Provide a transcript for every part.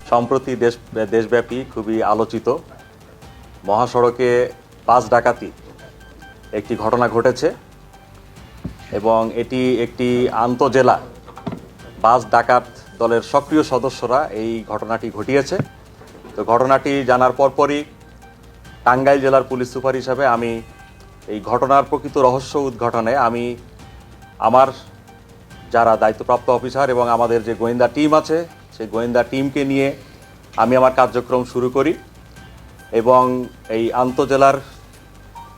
সম্প্রতি দেশব্যাপী খুবই আলোচিত মহাসড়কে বাস ডাকাতি একটি ঘটনা ঘটেছে এবং এটি একটি আন্তজেলা বাস ডাকাত দলের সক্রিয় সদস্যরা এই ঘটনাটি ঘটিয়েছে। তো ঘটনাটি জানার পরপরই টাঙ্গাইল জেলার পুলিশ সুপার হিসাবে আমি এই ঘটনার প্রকৃত রহস্য উদ্ঘাটনে আমি আমার যারা দায়িত্বপ্রাপ্ত অফিসার এবং আমাদের যে গোয়েন্দা টিম আছে সেই গোয়েন্দা টিমকে নিয়ে আমি আমার কার্যক্রম শুরু করি এবং এই আন্তজেলার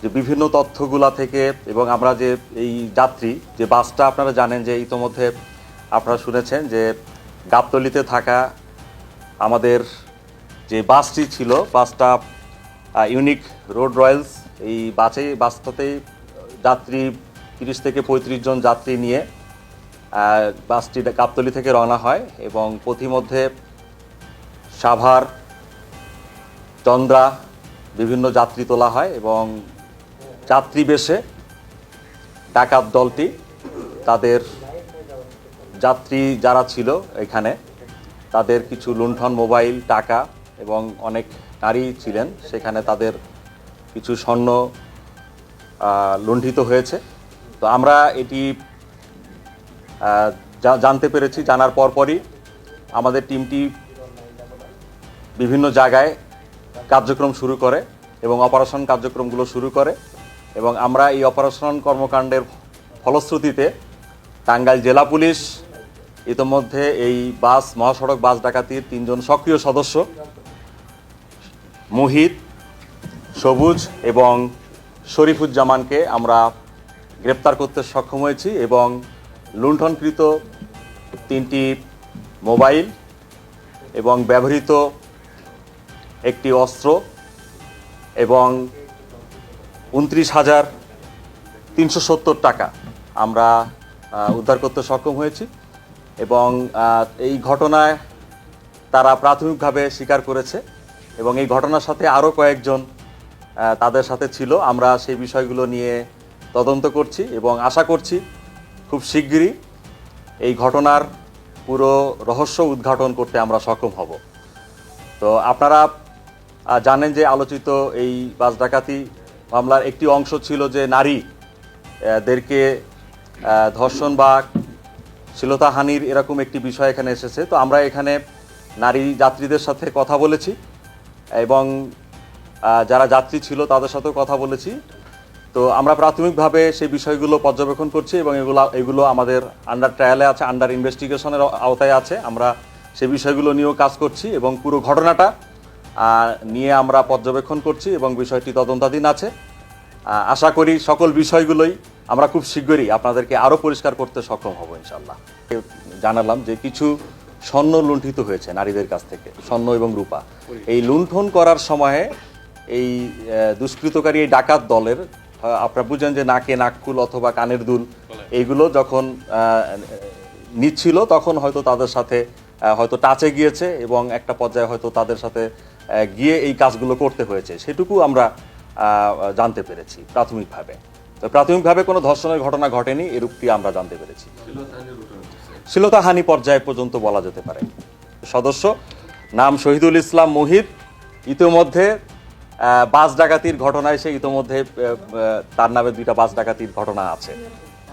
যে বিভিন্ন তথ্যগুলা থেকে এবং আমরা যে এই যাত্রী যে বাসটা আপনারা জানেন যে ইতোমধ্যে আপনারা শুনেছেন যে গাবতলীতে থাকা আমাদের যে বাসটি ছিল বাসটা ইউনিক রোড রয়্যালস এই বাসটাতেই যাত্রী 30 থেকে 35 জন যাত্রী নিয়ে বাসটি গাবতলী থেকে রওনা হয় এবং পথিমধ্যে সাভার চন্দ্রা বিভিন্ন যাত্রী তোলা হয় এবং যাত্রী বেশে ডাকাত দলটি তাদের যাত্রী যারা ছিল এখানে তাদের কিছু লুণ্ঠন মোবাইল টাকা এবং অনেক নারী ছিলেন সেখানে তাদের কিছু স্বর্ণ লুণ্ঠিত হয়েছে। তো আমরা এটি জানতে পেরেছি, জানার পরপরই আমাদের টিমটি বিভিন্ন জায়গায় কার্যক্রম শুরু করে এবং অপারেশন কার্যক্রমগুলো শুরু করে এবং আমরা এই অপারেশন কর্মকাণ্ডের ফলশ্রুতিতে টাঙ্গাইল জেলা পুলিশ ইতোমধ্যে এই মহাসড়ক বাস ডাকাতির 3 জন সক্রিয় সদস্য মুহিত, সবুজ এবং শরীফুজ্জামানকে আমরা গ্রেপ্তার করতে সক্ষম হয়েছি এবং লুণ্ঠনকৃত 3টি মোবাইল এবং ব্যবহৃত একটি অস্ত্র এবং 29,370 টাকা আমরা উদ্ধার করতে সক্ষম হয়েছি এবং এই ঘটনায় তারা প্রাথমিকভাবে স্বীকার করেছে এবং এই ঘটনার সাথে আরও কয়েকজন তাদের সাথে ছিল। আমরা সেই বিষয়গুলো নিয়ে তদন্ত করছি এবং আশা করছি খুব শিগগিরই এই ঘটনার পুরো রহস্য উদ্ঘাটন করতে আমরা সক্ষম হব। তো আপনারা জানেন যে আলোচিত এই বাস ডাকাতি মামলার একটি অংশ ছিল যে নারীদেরকে ধর্ষণ বা শ্লীলতাহানির এরকম একটি বিষয় এখানে এসেছে। তো আমরা এখানে নারী যাত্রীদের সাথে কথা বলেছি এবং যারা যাত্রী ছিল তাদের সাথেও কথা বলেছি। তো আমরা প্রাথমিকভাবে সেই বিষয়গুলো পর্যবেক্ষণ করছি এবং এগুলো আমাদের আন্ডার ট্রায়ালে আছে, আন্ডার ইনভেস্টিগেশনের আওতায় আছে। আমরা সেই বিষয়গুলো নিয়েও কাজ করছি এবং পুরো ঘটনাটা নিয়ে আমরা পর্যবেক্ষণ করছি এবং বিষয়টি তদন্তাধীন আছে। আশা করি সকল বিষয়গুলোই আমরা খুব শীঘ্রই আপনাদেরকে আরও পরিষ্কার করতে সক্ষম হব ইনশাল্লাহ। জানালাম যে কিছু স্বর্ণ লুণ্ঠিত হয়েছে নারীদের কাছ থেকে, স্বর্ণ এবং রূপা। এই লুণ্ঠন করার সময়ে এই দুষ্কৃতকারী এই ডাকাত দলের আপনারা বুঝেন যে নাকে নাকফুল অথবা কানের দুল এইগুলো যখন নিচ্ছিল তখন হয়তো তাদের সাথে হয়তো টাচে গিয়েছে এবং একটা পর্যায়ে হয়তো তাদের সাথে গিয়ে এই কাজগুলো করতে হয়েছে, সেটুকু আমরা জানতে পেরেছি প্রাথমিকভাবে। তো প্রাথমিকভাবে কোনো ধর্ষণের ঘটনা ঘটেনি এরূপটি আমরা জানতে পেরেছি। শ্লীলতাহানি পর্যায়ে পর্যন্ত বলা যেতে পারে। সদস্য নাম শহীদুল ইসলাম মুহিত, ইতিমধ্যে বাস ডাকাতির ঘটনায় সে ইতিমধ্যে তার নামে 2টা বাস ডাকাতির ঘটনা আছে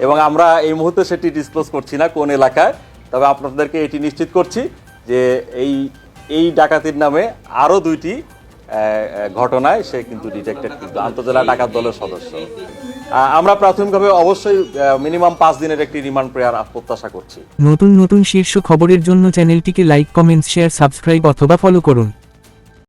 এবং আমরা এই মুহূর্তে সেটি ডিসক্লোজ করছি না কোন এলাকায়, তবে আপনাদেরকে এটি নিশ্চিত করছি যে এই ডাকাতির নামে আরও 2টি ঘটনায় সে কিন্তু ডিটেক্টেড, কিন্তু আন্তজেলা ডাকাত দলের সদস্য। আমরা প্রাথমিকভাবে অবশ্যই মিনিমাম 5 দিনের একটি রিমান্ড প্রেয়ার প্রত্যাশা করছি। নতুন নতুন শীর্ষ খবরের জন্য চ্যানেলটিকে লাইক, কমেন্টস, শেয়ার, সাবস্ক্রাইব অথবা ফলো করুন।